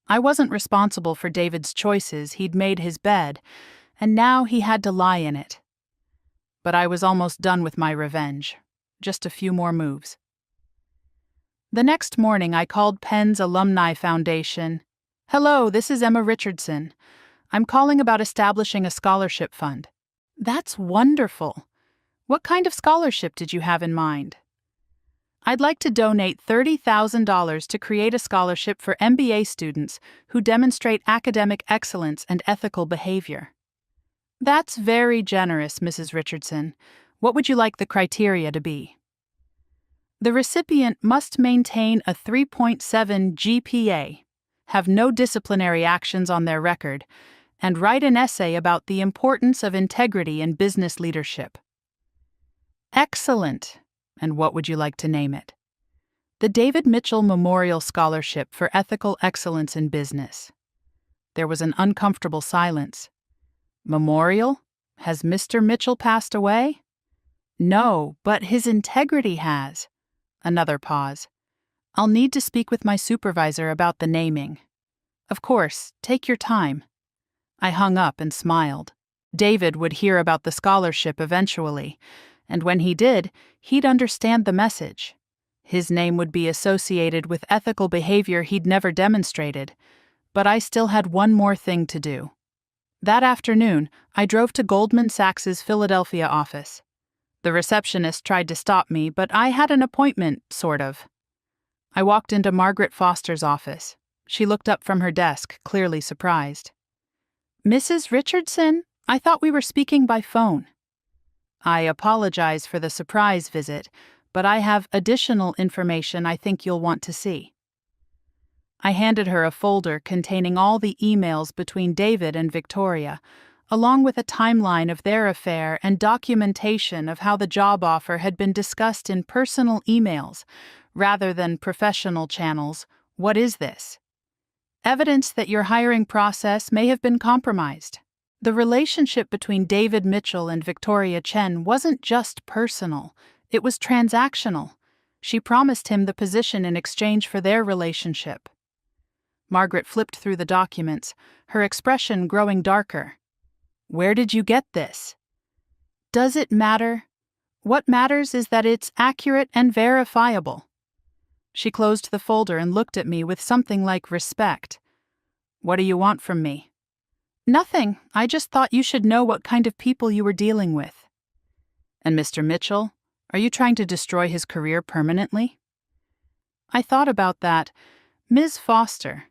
I wasn't responsible for David's choices. He'd made his bed, and now he had to lie in it. But I was almost done with my revenge. Just a few more moves. The next morning, I called Penn's Alumni Foundation. Hello, this is Emma Richardson. I'm calling about establishing a scholarship fund. That's wonderful. What kind of scholarship did you have in mind? I'd like to donate $30,000 to create a scholarship for MBA students who demonstrate academic excellence and ethical behavior. That's very generous, Mrs. Richardson. What would you like the criteria to be? The recipient must maintain a 3.7 GPA, have no disciplinary actions on their record, and write an essay about the importance of integrity in business leadership. Excellent. And what would you like to name it? The David Mitchell Memorial Scholarship for Ethical Excellence in Business. There was an uncomfortable silence. Memorial? Has Mr. Mitchell passed away? No, but his integrity has. Another pause. I'll need to speak with my supervisor about the naming. Of course, take your time. I hung up and smiled. David would hear about the scholarship eventually, and when he did, he'd understand the message. His name would be associated with ethical behavior he'd never demonstrated, but I still had one more thing to do. That afternoon, I drove to Goldman Sachs's Philadelphia office. The receptionist tried to stop me, but I had an appointment, sort of. I walked into Margaret Foster's office. She looked up from her desk, clearly surprised. Mrs. Richardson, I thought we were speaking by phone. I apologize for the surprise visit, but I have additional information I think you'll want to see. I handed her a folder containing all the emails between David and Victoria, along with a timeline of their affair and documentation of how the job offer had been discussed in personal emails rather than professional channels. What is this? Evidence that your hiring process may have been compromised. The relationship between David Mitchell and Victoria Chen wasn't just personal, it was transactional. She promised him the position in exchange for their relationship. Margaret flipped through the documents, her expression growing darker. Where did you get this? Does it matter? What matters is that it's accurate and verifiable. She closed the folder and looked at me with something like respect. What do you want from me? Nothing. I just thought you should know what kind of people you were dealing with. And Mr. Mitchell? Are you trying to destroy his career permanently? I thought about that. Ms. Foster,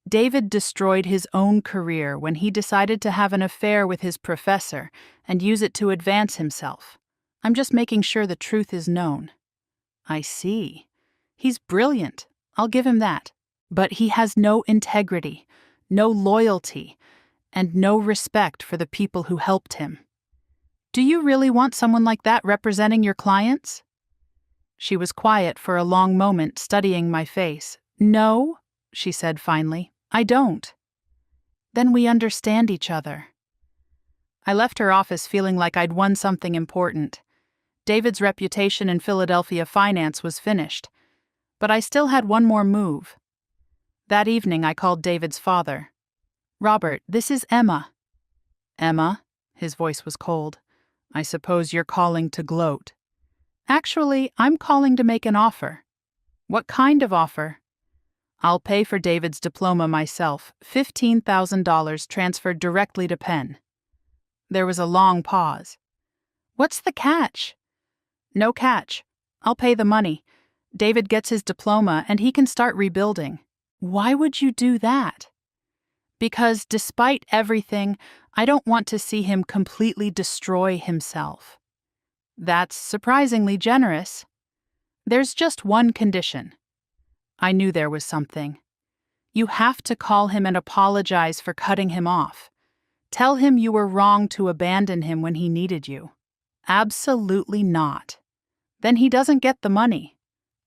David destroyed his own career when he decided to have an affair with his professor and use it to advance himself. I'm just making sure the truth is known. I see. He's brilliant. I'll give him that. But he has no integrity, no loyalty, and no respect for the people who helped him. Do you really want someone like that representing your clients? She was quiet for a long moment, studying my face. No, she said finally, I don't. Then we understand each other. I left her office feeling like I'd won something important. David's reputation in Philadelphia finance was finished, but I still had one more move. That evening I called David's father. Robert, this is Emma. Emma? His voice was cold. I suppose you're calling to gloat. Actually, I'm calling to make an offer. What kind of offer? I'll pay for David's diploma myself, $15,000 transferred directly to Penn. There was a long pause. What's the catch? No catch. I'll pay the money. David gets his diploma and he can start rebuilding. Why would you do that? Because despite everything, I don't want to see him completely destroy himself. That's surprisingly generous. There's just one condition. I knew there was something. You have to call him and apologize for cutting him off. Tell him you were wrong to abandon him when he needed you. Absolutely not. Then he doesn't get the money.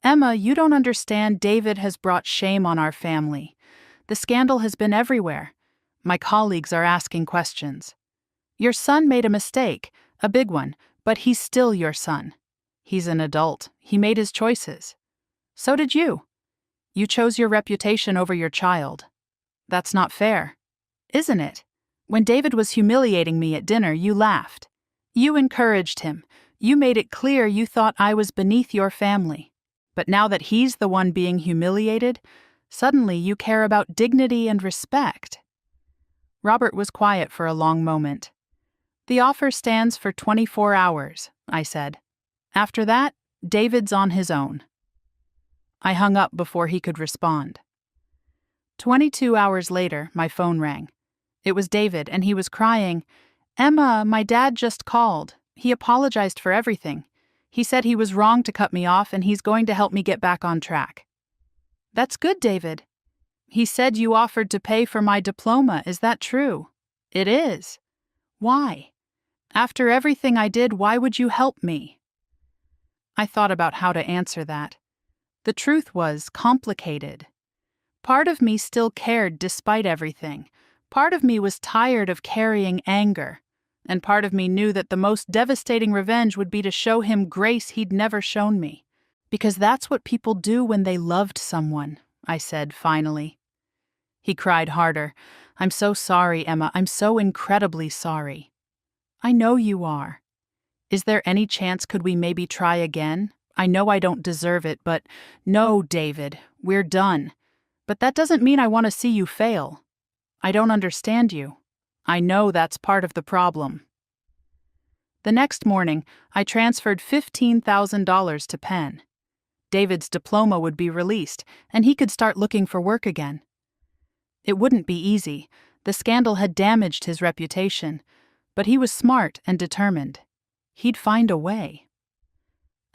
Emma, you don't understand. David has brought shame on our family. The scandal has been everywhere. My colleagues are asking questions. Your son made a mistake, a big one, but he's still your son. He's an adult. He made his choices. So did you. You chose your reputation over your child. That's not fair, isn't it? When David was humiliating me at dinner, you laughed. You encouraged him. You made it clear you thought I was beneath your family. But now that he's the one being humiliated, suddenly you care about dignity and respect. Robert was quiet for a long moment. The offer stands for 24 hours, I said. After that, David's on his own. I hung up before he could respond. 22 hours later, my phone rang. It was David, and he was crying. Emma, my dad just called. He apologized for everything. He said he was wrong to cut me off, and he's going to help me get back on track. That's good, David. He said you offered to pay for my diploma. Is that true? It is. Why? After everything I did, why would you help me? I thought about how to answer that. The truth was complicated. Part of me still cared despite everything. Part of me was tired of carrying anger. And part of me knew that the most devastating revenge would be to show him grace he'd never shown me. Because that's what people do when they loved someone, I said finally. He cried harder. I'm so sorry, Emma. I'm so incredibly sorry. I know you are. Is there any chance could we maybe try again? I know I don't deserve it, but no, David, we're done. But that doesn't mean I want to see you fail. I don't understand you. I know that's part of the problem. The next morning, I transferred $15,000 to Penn. David's diploma would be released, and he could start looking for work again. It wouldn't be easy. The scandal had damaged his reputation, but he was smart and determined. He'd find a way.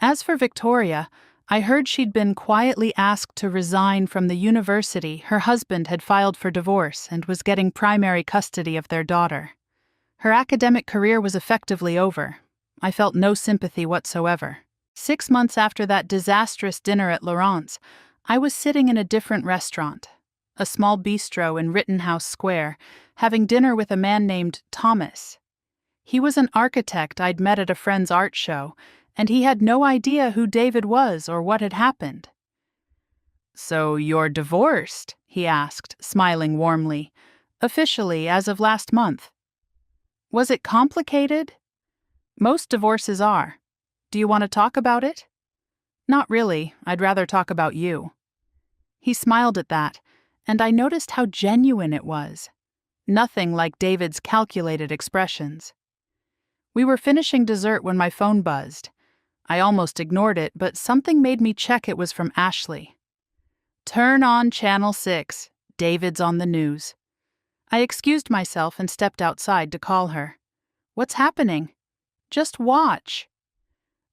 As for Victoria, I heard she'd been quietly asked to resign from the university her husband had filed for divorce and was getting primary custody of their daughter. Her academic career was effectively over. I felt no sympathy whatsoever. 6 months after that disastrous dinner at Laurent's, I was sitting in a different restaurant, a small bistro in Rittenhouse Square, having dinner with a man named Thomas. He was an architect I'd met at a friend's art show, and he had no idea who David was or what had happened. So you're divorced? He asked, smiling warmly. Officially, as of last month. Was it complicated? Most divorces are. Do you want to talk about it? Not really. I'd rather talk about you. He smiled at that, and I noticed how genuine it was. Nothing like David's calculated expressions. We were finishing dessert when my phone buzzed. I almost ignored it, but something made me check it was from Ashley. Turn on Channel 6. David's on the news. I excused myself and stepped outside to call her. What's happening? Just watch.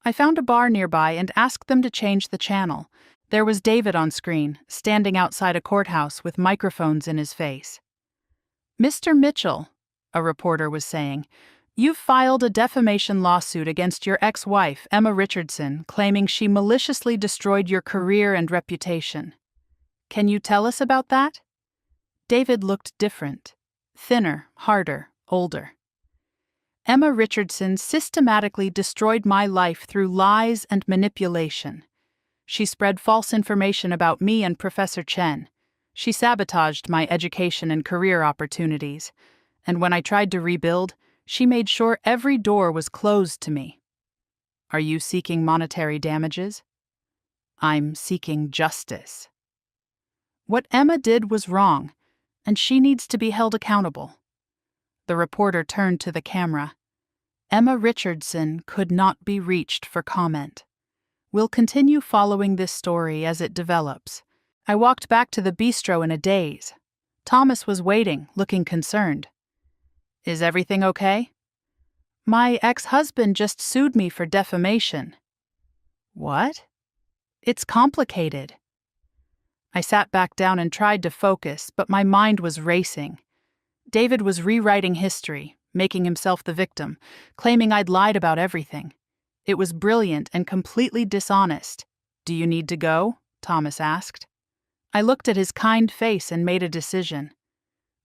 I found a bar nearby and asked them to change the channel. There was David on screen, standing outside a courthouse with microphones in his face. Mr. Mitchell, a reporter was saying, you've filed a defamation lawsuit against your ex-wife, Emma Richardson, claiming she maliciously destroyed your career and reputation. Can you tell us about that? David looked different. Thinner, harder, older. Emma Richardson systematically destroyed my life through lies and manipulation. She spread false information about me and Professor Chen. She sabotaged my education and career opportunities. And when I tried to rebuild, she made sure every door was closed to me. Are you seeking monetary damages? I'm seeking justice. What Emma did was wrong, and she needs to be held accountable. The reporter turned to the camera. Emma Richardson could not be reached for comment. We'll continue following this story as it develops. I walked back to the bistro in a daze. Thomas was waiting, looking concerned. Is everything okay? My ex-husband just sued me for defamation. What? It's complicated. I sat back down and tried to focus, but my mind was racing. David was rewriting history, making himself the victim, claiming I'd lied about everything. It was brilliant and completely dishonest. Do you need to go? Thomas asked. I looked at his kind face and made a decision.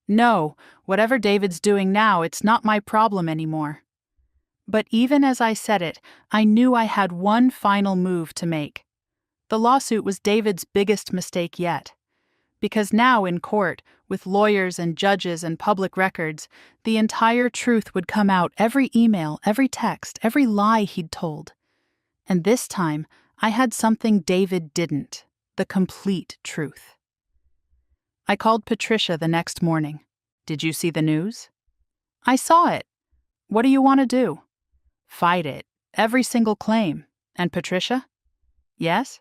No, whatever David's doing now, it's not my problem anymore. But even as I said it, I knew I had one final move to make. The lawsuit was David's biggest mistake yet. Because now in court, with lawyers and judges and public records, the entire truth would come out, every email, every text, every lie he'd told. And this time, I had something David didn't, the complete truth. I called Patricia the next morning. Did you see the news? I saw it. What do you want to do? Fight it, every single claim. And Patricia? Yes?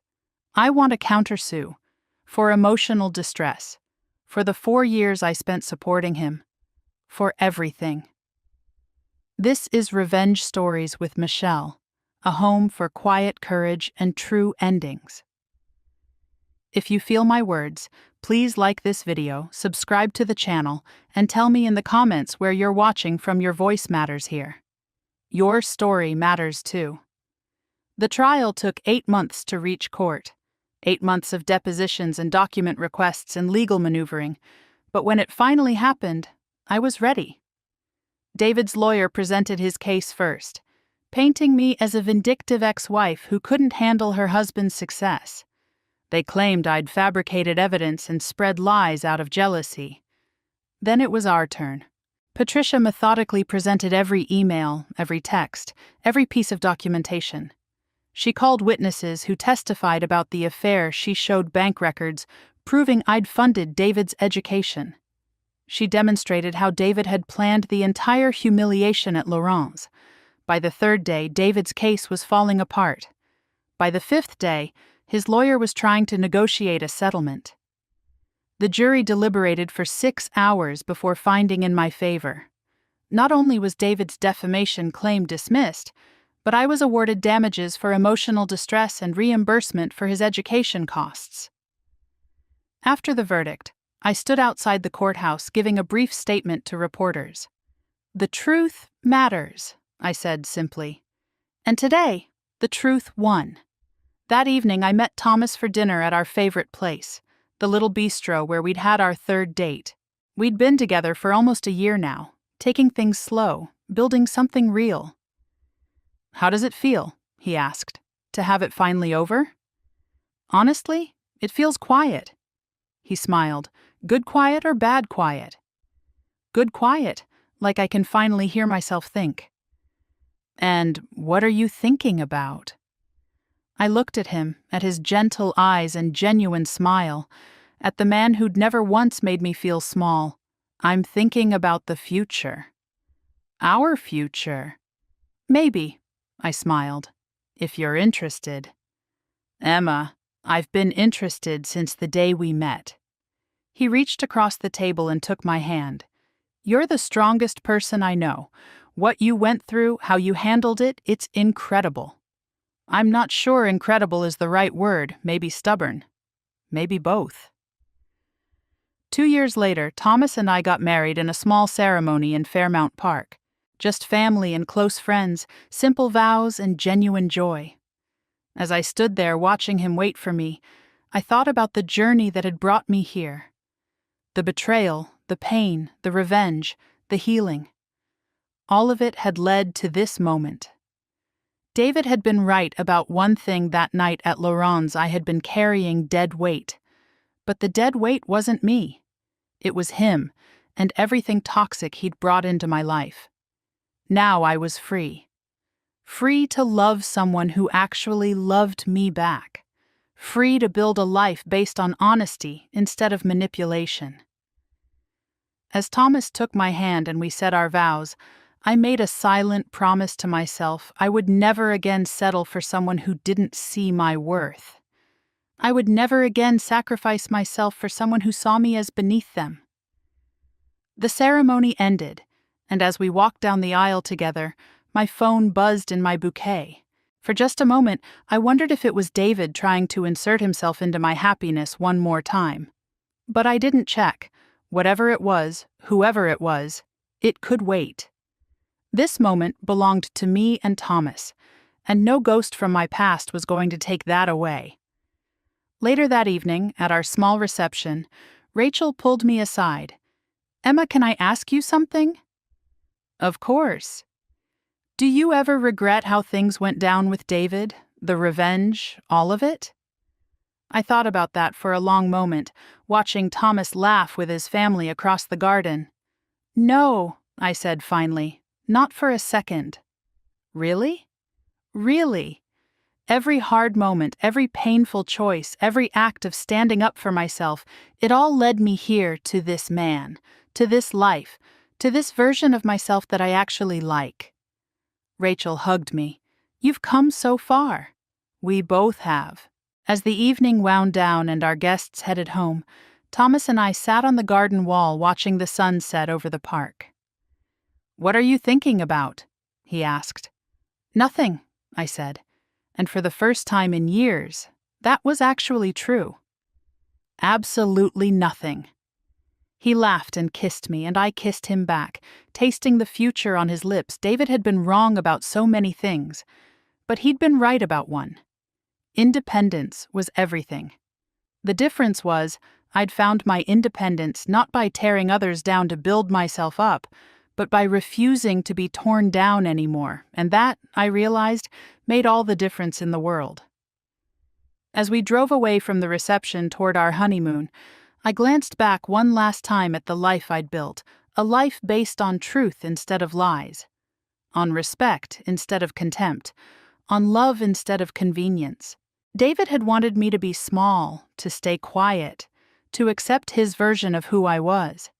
I want to countersue, for emotional distress, for the 4 years I spent supporting him, for everything. This is Revenge Stories with Michelle, a home for quiet courage and true endings. If you feel my words, please like this video, subscribe to the channel, and tell me in the comments where you're watching from. Your voice matters here. Your story matters too. The trial took 8 months to reach court. 8 months of depositions and document requests and legal maneuvering, but when it finally happened, I was ready. David's lawyer presented his case first, painting me as a vindictive ex-wife who couldn't handle her husband's success. They claimed I'd fabricated evidence and spread lies out of jealousy. Then it was our turn. Patricia methodically presented every email, every text, every piece of documentation. She called witnesses who testified about the affair. She showed bank records proving I'd funded David's education. She demonstrated how David had planned the entire humiliation at Laurent's. By the 3rd day, David's case was falling apart. By the 5th day, his lawyer was trying to negotiate a settlement. The jury deliberated for 6 hours before finding in my favor. Not only was David's defamation claim dismissed, but I was awarded damages for emotional distress and reimbursement for his education costs. After the verdict, I stood outside the courthouse giving a brief statement to reporters. The truth matters, I said simply. And today, the truth won. That evening, I met Thomas for dinner at our favorite place, the little bistro where we'd had our 3rd date. We'd been together for almost a year now, taking things slow, building something real. How does it feel, he asked, to have it finally over? Honestly, it feels quiet. He smiled. Good quiet or bad quiet? Good quiet, like I can finally hear myself think. And what are you thinking about? I looked at him, at his gentle eyes and genuine smile, at the man who'd never once made me feel small. I'm thinking about the future. Our future. Maybe, I smiled, if you're interested. Emma, I've been interested since the day we met." He reached across the table and took my hand. "You're the strongest person I know. What you went through, how you handled it, it's incredible." I'm not sure incredible is the right word, maybe stubborn. Maybe both. 2 years later, Thomas and I got married in a small ceremony in Fairmount Park. Just family and close friends, simple vows and genuine joy. As I stood there watching him wait for me, I thought about the journey that had brought me here. The betrayal, the pain, the revenge, the healing. All of it had led to this moment. David had been right about one thing that night at Laurent's. I had been carrying dead weight. But the dead weight wasn't me. It was him, and everything toxic he'd brought into my life. Now I was free. Free to love someone who actually loved me back. Free to build a life based on honesty instead of manipulation. As Thomas took my hand and we said our vows, I made a silent promise to myself I would never again settle for someone who didn't see my worth. I would never again sacrifice myself for someone who saw me as beneath them. The ceremony ended, and as we walked down the aisle together, my phone buzzed in my bouquet. For just a moment, I wondered if it was David trying to insert himself into my happiness one more time. But I didn't check. Whatever it was, whoever it was, it could wait. This moment belonged to me and Thomas, and no ghost from my past was going to take that away. Later that evening, at our small reception, Rachel pulled me aside. "Emma, can I ask you something?" "Of course." "Do you ever regret how things went down with David? The revenge, all of it?" I thought about that for a long moment, watching Thomas laugh with his family across the garden. "No," I said finally. "Not for a second." "Really?" "Really. Every hard moment, every painful choice, every act of standing up for myself, it all led me here to this man, to this life, to this version of myself that I actually like." Rachel hugged me. "You've come so far." "We both have." As the evening wound down and our guests headed home, Thomas and I sat on the garden wall watching the sun set over the park. "What are you thinking about?" he asked. "Nothing," I said, and for the first time in years, that was actually true. Absolutely nothing. He laughed and kissed me, and I kissed him back, tasting the future on his lips. David had been wrong about so many things, but he'd been right about one. Independence was everything. The difference was, I'd found my independence not by tearing others down to build myself up, but by refusing to be torn down anymore, and that, I realized, made all the difference in the world. As we drove away from the reception toward our honeymoon, I glanced back one last time at the life I'd built, a life based on truth instead of lies, on respect instead of contempt, on love instead of convenience. David had wanted me to be small, to stay quiet, to accept his version of who I was.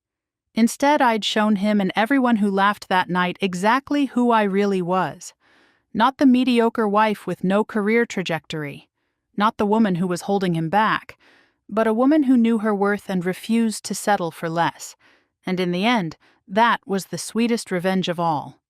Instead, I'd shown him and everyone who laughed that night exactly who I really was. Not the mediocre wife with no career trajectory. Not the woman who was holding him back, but a woman who knew her worth and refused to settle for less. And in the end, that was the sweetest revenge of all.